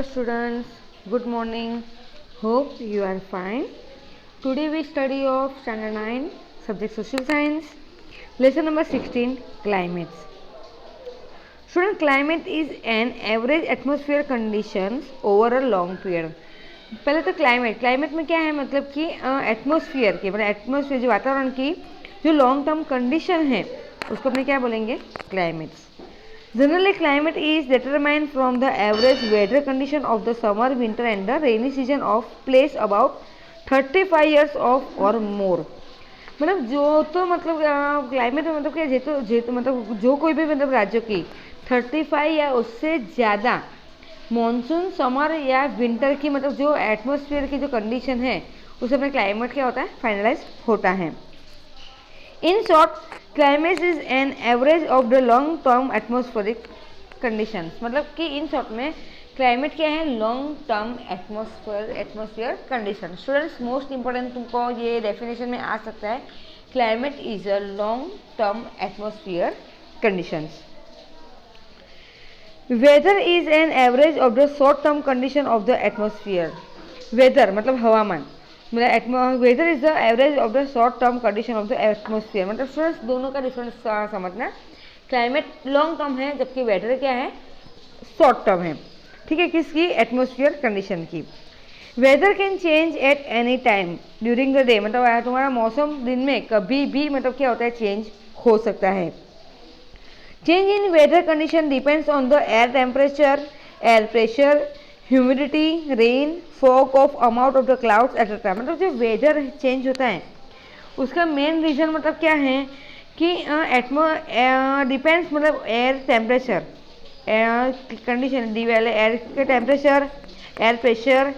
Students, good morning. Hope you are fine. Today we study of standard 9 subject social science lesson number 16 climates. Student, climate is an average atmosphere conditions over a long period. पहले तो climate में क्या है, मतलब कि atmosphere की, मतलब atmosphere जो वातावरण की जो लॉन्ग टर्म कंडीशन है उसको अपने क्या बोलेंगे, climates. Generally, climate is determined from the average weather condition of the summer, winter and the rainy season of place about 35 years of or more. मतलब जो तो मतलब क्लाइमेट में मतलब क्या जेतो मतलब जो कोई भी मतलब राज्यों की 35 या उससे ज़्यादा मॉनसून, समर या विंटर की मतलब जो एटमॉस्फेयर की जो कंडीशन है उसे अपने क्लाइमेट क्या होता है, फाइनलाइज होता है. In short, climate is an average of the long term atmospheric conditions. मतलब कि इन शॉर्ट में क्लाइमेट क्या है, long term atmosphere condition. Students, most important तुमको ये डेफिनेशन में आ सकता है, climate is a long term atmosphere conditions. Weather is an average of the short term condition of the atmosphere. Weather मतलब हवामान, मतलब weather is the average of the short term condition of the atmosphere. मतलब students दोनों का difference समझना. Climate long term है जबकि weather क्या है, शॉर्ट टर्म है. ठीक है, किसकी, एटमॉस्फेयर कंडीशन की. Weather can change at any time during the day. मतलब तुम्हारा मौसम दिन में कभी भी मतलब क्या होता है, चेंज हो सकता है. Change in weather condition depends on the air temperature, air pressure, humidity, rain, fog of amount of the clouds etcetera. मतलब जो वेदर चेंज होता है उसका मेन रीज़न मतलब क्या है कि डिपेंड्स मतलब एयर टेम्परेचर, एयर कंडीशन दी वाले एयर के temperature, air pressure,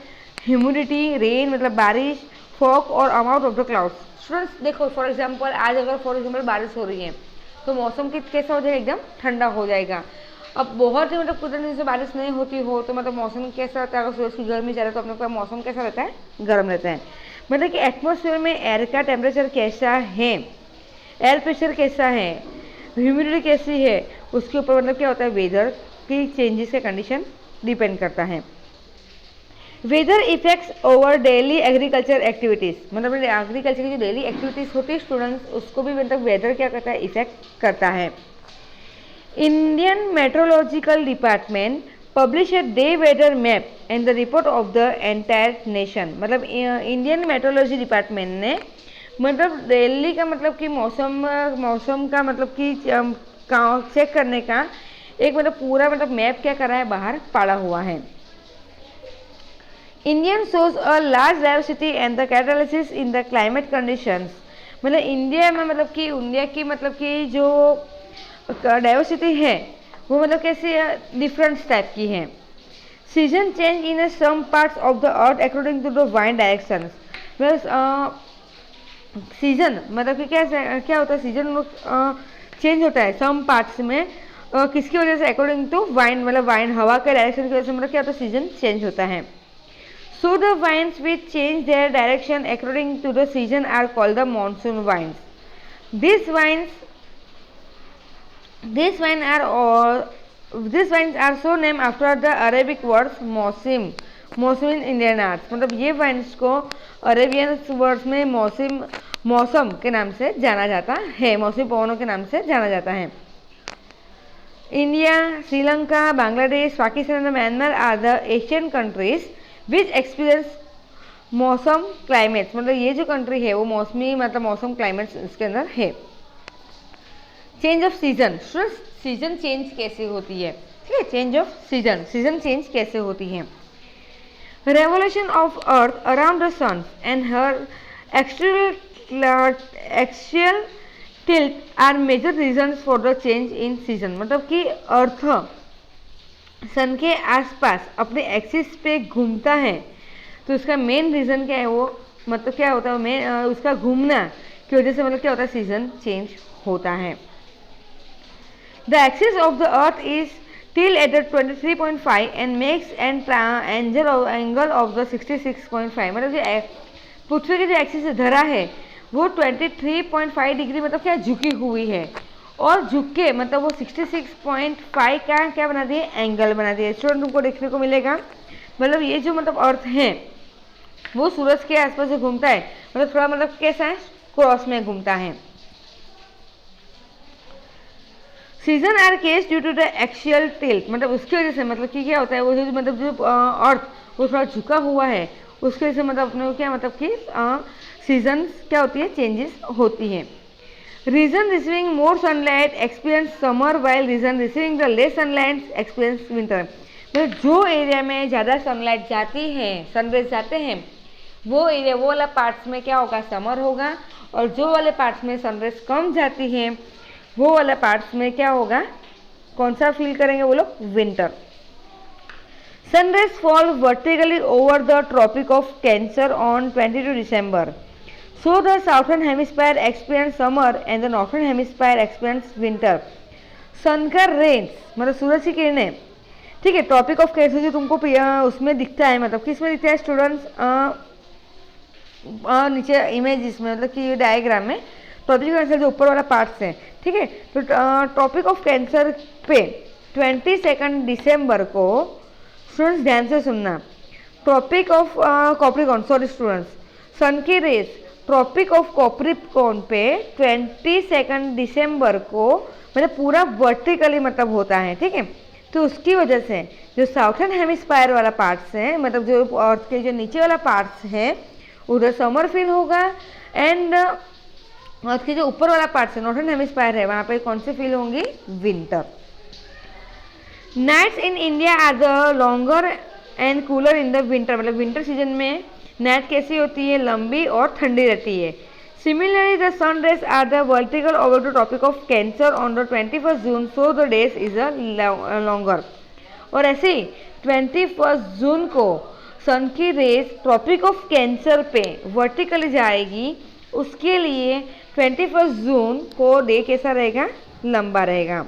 humidity, rain मतलब बारिश, फॉग और amount of the clouds. Students देखो, फॉर एग्जांपल आज अगर फॉर एग्जांपल बारिश हो रही है तो मौसम कैसा हो जाएगा, एकदम ठंडा हो जाएगा. अब बहुत ही मतलब कुदरती दिन से बारिश नहीं होती हो तो मतलब मौसम कैसा रहता है, अगर सूरज की गर्मी ज़्यादा तो अपने पास मौसम कैसा रहता है, गर्म रहता है. मतलब कि एटमॉस्फेयर में एयर का टेम्परेचर कैसा है, एयर प्रेशर कैसा है, ह्यूमिडिटी कैसी है, उसके ऊपर मतलब क्या होता है, वेदर की चेंजेस का कंडीशन डिपेंड करता है. Weather effects over daily agriculture activities. मतलब एग्रीकल्चर की जो डेली एक्टिविटीज़ होती है स्टूडेंट्स, उसको भी मतलब वेदर क्या करता है, इफेक्ट करता है. Indian metrological department publish a day weather map and the report of the entire nation. मतलब इंडियन मेट्रोलॉजी डिपार्टमेंट ने मतलब दिल्ली का मतलब कि मौसम का मतलब कि चेक करने का एक मतलब पूरा मतलब मैप क्या करा है, बाहर पाड़ा हुआ है. Indian shows a large diversity and the catalysis in the climate conditions. मतलब इंडिया में मतलब कि इंडिया की मतलब कि जो डाइवर्सिटी है वो मतलब कैसे डिफरेंट टाइप की है. Season change in some parts of the earth according to the wind direction. Season मतलब कि क्या होता है, सीजन चेंज होता है सम पार्ट्स में किसकी वजह से, अकॉर्डिंग टू वाइंड मतलब वाइंड हवा के डायरेक्शन की वजह से मतलब क्या होता है, सीजन चेंज होता है. So the winds which change their direction according to the season are called the monsoon winds. These winds are so named after the Arabic words मौसम. मौसम इन इंडियन आर्ट्स. मतलब ये winds को Arabian words में मौसम के नाम से जाना जाता है, मौसमी पवनों के नाम से जाना जाता है. इंडिया, श्रीलंका, बांग्लादेश, पाकिस्तान और Myanmar are the Asian countries which experience monsoon climates. मतलब ये जो कंट्री है वो मौसमी मतलब मौसम क्लाइमेट्स इसके अंदर है. Change off season. Season change कैसे होती है, ठीक है, चेंज ऑफ सीजन चेंज कैसे होती है. Revolution of earth around the sun and her axial tilt are major reasons for the change in season. मतलब कि अर्थ सन के आसपास अपने एक्सिस पे घूमता है तो उसका मेन रीज़न क्या है, वो मतलब क्या होता है, मेन उसका घूमना की वजह से मतलब क्या होता है, सीजन चेंज होता है. The axis of the earth is till at the 23.5 and makes angle of the 66.5. मतलब जो पृथ्वी की जो एक्सिस धरा है वो 23.5 डिग्री मतलब क्या झुकी हुई है और झुक के मतलब वो 66.5 का क्या बना दिए, एंगल बना दिए. स्टूडेंट तुमको देखने को मिलेगा मतलब ये जो मतलब अर्थ है वो सूरज के आसपास जो घूमता है, मतलब थोड़ा मतलब कैसा है, क्रॉस में घूमता है। Season are caused due to the axial tilt, मतलब उसकी वजह से, मतलब कि क्या होता है वो जो मतलब जो अर्थ वो थोड़ा झुका हुआ है उसकी वजह से मतलब अपने क्या मतलब कि सीजन क्या होती है, चेंजेस होती है। Region receiving more sunlight experience summer while region receiving the less sunlight experience winter. मतलब जो एरिया में ज़्यादा सनलाइट जाती है, सनरेज जाते हैं, वो एरिया वो वाला पार्ट्स में क्या होगा, समर होगा, और जो वाले पार्ट्स में सनरेज कम जाती है वो वाला पार्ट्स में क्या होगा, कौन सा फील करेंगे वो लोग, winter. Sun rays fall vertically over the tropic of cancer on 22 December, so the southern hemisphere experience summer and the northern hemisphere experience winter. Sun का रेंज मतलब सूरज की किरणें, ठीक है, ट्रॉपिक ऑफ कैंसर जो तुमको उसमें दिखता है, मतलब किस में दिखता है स्टूडेंट्स, नीचे इमेज इसमें मतलब कि डायग्राम में ट्रॉपिक ऑफ कैंसर जो ऊपर वाला पार्ट्स है, ठीक है। तो ट्रॉपिक ऑफ कैंसर पे 22 दिसंबर को, स्टूडेंट्स ध्यान से सुनना, ट्रॉपिक ऑफ कॉप्रिकॉन, सॉरी स्टूडेंट्स, सन की रेस ट्रॉपिक ऑफ कॉप्रिकॉन पे 22 दिसंबर को मतलब पूरा वर्टिकली मतलब होता है, ठीक है। तो उसकी वजह से जो साउथर्न हेमिस्फीयर वाला पार्ट्स है, मतलब जो अर्थ के जो नीचे वाला पार्ट्स है उधर समर फील होगा, एंड अर्थ के जो ऊपर वाला पार्ट्स है नॉर्थर्न हेमिस्फीयर है वहाँ पे कौन से फील होंगी, winter. Nights in India are the longer and cooler in the winter, मतलब विंटर सीजन में नाइट कैसी होती है, लंबी और ठंडी रहती है। Similarly the sun rays are the vertical over the tropic of cancer on the 21 June, so the days is a longer. और ऐसे ही 21 जून को सन की रेज ट्रॉपिक ऑफ कैंसर पे वर्टिकली जाएगी, उसके लिए 21 जून को डे कैसा रहेगा, लंबा रहेगा।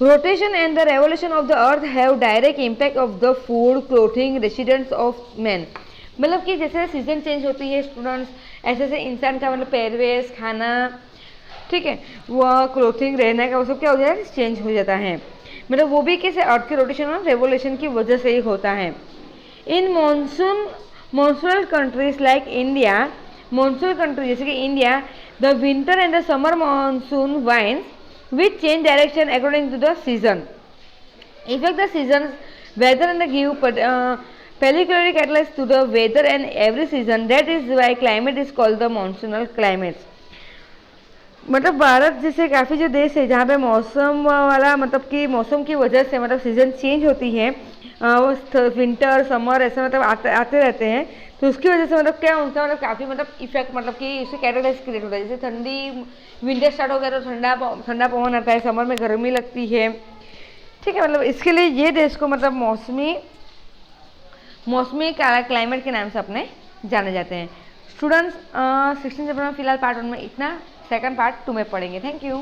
Rotation and the revolution of the earth have direct impact of the food, clothing, residence of men। मतलब कि जैसे सीजन चेंज होती है स्टूडेंट्स, ऐसे ऐसे इंसान का मतलब पहरवेश, खाना, ठीक है, वो क्लोथिंग, रहने का वो सब क्या हो जाता है, चेंज हो जाता है। मतलब वो भी कैसे, अर्थ के रोटेशन और रेवोल्यूशन की वजह से ही होता है। In monsoonal countries like India, monsoon country जैसे कि India, the winter and the summer monsoon winds which change direction according to the season, affect the seasons weather and give particularly catalyst to the weather and every season, that is why climate is called the monsoonal climates। मतलब भारत जैसे काफ़ी जो देश है जहाँ पे मौसम वाला मतलब कि मौसम की वजह से मतलब सीजन चेंज होती है, वो विंटर समर ऐसे मतलब आते रहते हैं, तो उसकी वजह से मतलब क्या उनका मतलब काफ़ी मतलब इफेक्ट मतलब कि उससे कैटेगराइज क्रिएट होता है। जैसे ठंडी, विंटर स्टार्ट हो गया तो ठंडा ठंडा पवन आता है, समर में गर्मी लगती है, ठीक है। मतलब इसके लिए ये देश को मतलब मौसमी क्लाइमेट के नाम से अपने जाने जाते हैं। स्टूडेंट्स 16 चैप्टर में फिलहाल पार्ट 1 में इतना, सेकंड पार्ट 2 में पढ़ेंगे। Thank you.